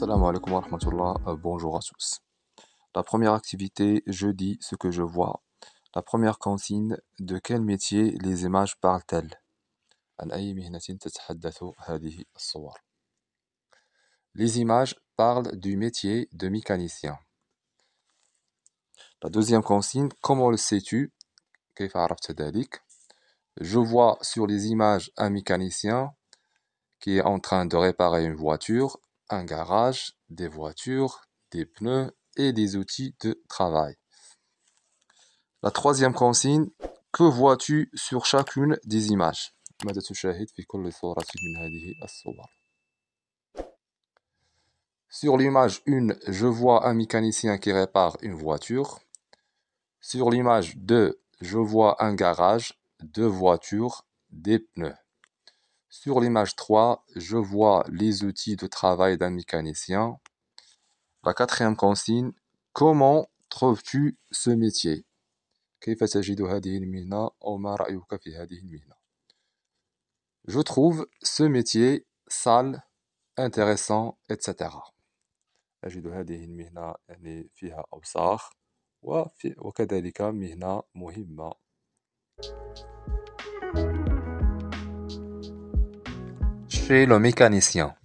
Assalamu alaikum wa rahmatullah, bonjour à tous. La première activité, je dis ce que je vois. La première consigne, de quel métier les images parlent-elles? عن أي مهنة تتحدث هذه الصور؟ Les images parlent du métier de mécanicien. La deuxième consigne, comment le sais-tu? كيف عرفت ذلك? Je vois sur les images un mécanicien qui est en train de réparer une voiture, un garage, des voitures, des pneus et des outils de travail. La troisième consigne, que vois-tu sur chacune des images? ماذا تشاهد في كل صورة من هذه الصور؟ Sur l'image 1, je vois un mécanicien qui répare une voiture. Sur l'image 2, je vois un garage, deux voitures, des pneus. Sur l'image 3, je vois les outils de travail d'un mécanicien. La quatrième consigne, comment trouves-tu ce métier? كيف تجد هذه المهنة أو ما رأيك في هذه المهنة؟ Je trouve ce métier sale, intéressant, etc. أجد هذه المهنة يعني فيها أوساخ وكذلك مهنة مهمة. Chez le mécanicien.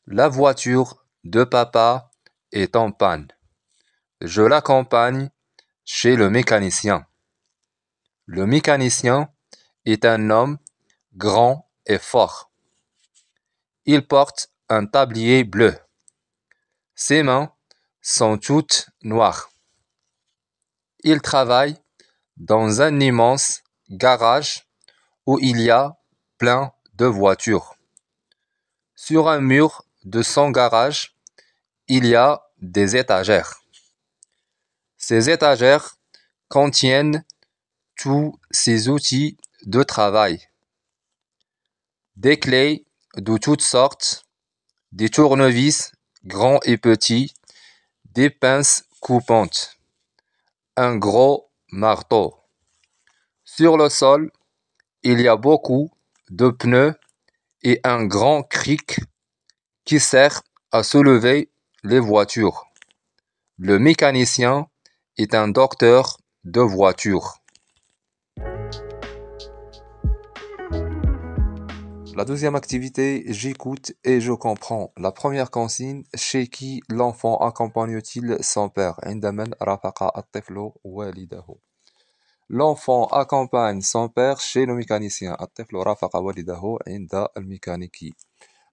La voiture de papa est en panne. Je l'accompagne chez le mécanicien. Le mécanicien est un homme grand et fort. Il porte un tablier bleu. Ses mains sont toutes noires. Il travaille dans un immense garage où il y a plein de voitures. Sur un mur de son garage, il y a des étagères. Ces étagères contiennent tous ses outils de travail. Des clés de toutes sortes, des tournevis grands et petits, des pinces coupantes, un gros marteau. Sur le sol, il y a beaucoup de pneus et un grand cric qui sert à soulever les voitures. Le mécanicien est un docteur de voitures. La deuxième activité, j'écoute et je comprends. La première consigne, chez qui l'enfant accompagne-t-il son père? عند من رافق الطفل والده. L'enfant accompagne son père chez le mécanicien. الطفل رافق والده عند الميكانيكي.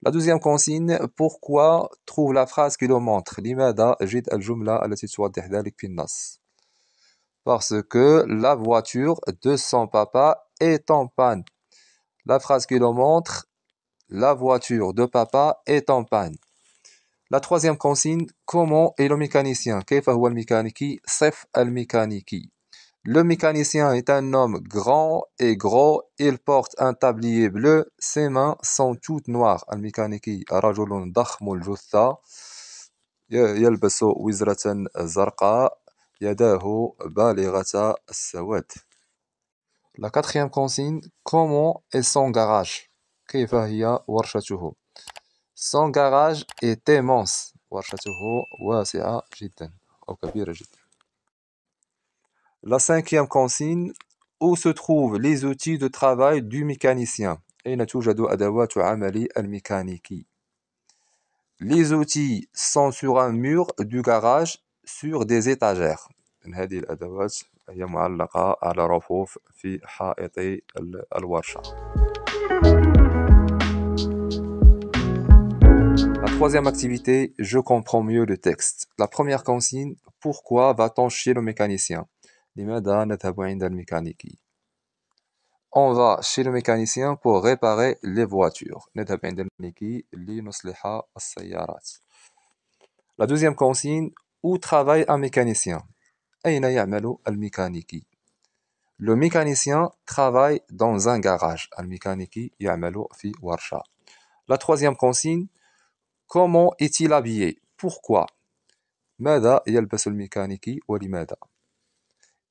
La deuxième consigne, pourquoi trouve la phrase qui le montre. لماذا جد الجملة التي توضح ذلك في النص. Parce que la voiture de son papa est en panne. La phrase qui le montre, la voiture de papa est en panne. La troisième consigne, comment est le mécanicien? كيف هو الميكانيكي؟ صف الميكانيكي. Le mécanicien est un homme grand et gros. Il porte un tablier bleu. Ses mains sont toutes noires. الميكانيكي رجل ضخم الجثة يلبس وزرة زرقاء. يداه بالغة السواد. La quatrième consigne, comment est son garage? كيف هي ورشته? Son garage est immense. ورشته واسعة جدا أو كبيرة جدا. La cinquième consigne, où se trouvent les outils de travail du mécanicien? أين توجد أدوات عمل الميكانيكي? Les outils sont sur un mur du garage sur des étagères. هذه الأدوات هي معلقة على رفوف في حائط الورشة. La troisième activité, je comprends mieux le texte. La première consigne, pourquoi va-t-on chez le mécanicien? لماذا نذهب عند الميكانيكي? On va chez le mécanicien pour réparer les voitures. نذهب عند الميكانيكي لنصلح السيارات. La deuxième consigne, où travaille un mécanicien? أين يعمل الميكانيكي? Le mécanicien travaille dans un garage. الميكانيكي يعمل في ورشة. La troisième consigne, comment est-il habillé? Pourquoi? ماذا يلبس الميكانيكي ولماذا?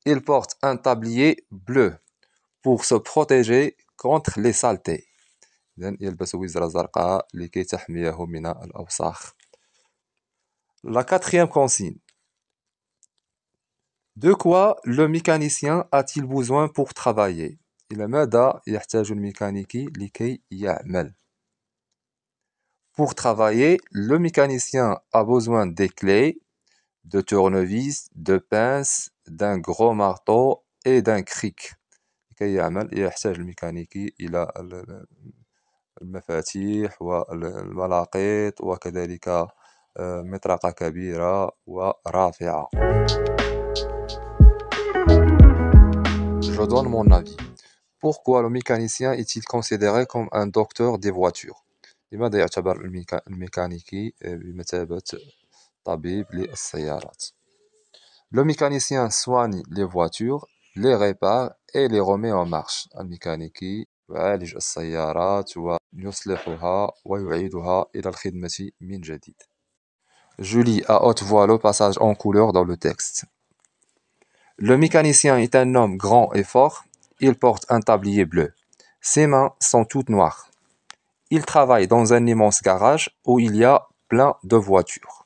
Il porte un tablier bleu pour se protéger contre les saletés. إذن يلبس وزرة زرقاء لكي تحميه من الأوساخ. La quatrième consigne. De quoi le mécanicien a-t-il besoin pour travailler? إلى ماذا يحتاج الميكانيكي لكي يعمل؟ Pour travailler, le mécanicien a besoin des clés, de tournevis, de pinces, d'un gros marteau et d'un cric. لكي يعمل يحتاج الميكانيكي إلى المفاتيح والملاقيط وكذلك مطرقة كبيرة ورافعة. Je donne mon avis. Pourquoi le mécanicien est-il considéré comme un docteur des voitures? لماذا يعتبر الميكانيكي بمثابة طبيب للسيارات؟ Le mécanicien soigne les voitures, les répare et les remet en marche. الميكانيكي يعالج السيارات ويصلحها ويعيدها إلى الخدمة من جديد. Je lis à haute voix le passage en couleur dans le texte. Le mécanicien est un homme grand et fort. Il porte un tablier bleu. Ses mains sont toutes noires. Il travaille dans un immense garage où il y a plein de voitures.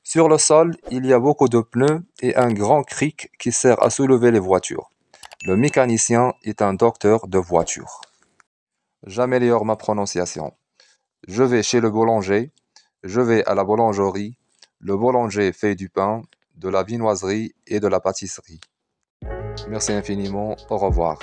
Sur le sol, il y a beaucoup de pneus et un grand cric qui sert à soulever les voitures. Le mécanicien est un docteur de voitures. J'améliore ma prononciation. Je vais chez le boulanger. Je vais à la boulangerie. Le boulanger fait du pain, de la viennoiserie et de la pâtisserie. Merci infiniment. Au revoir.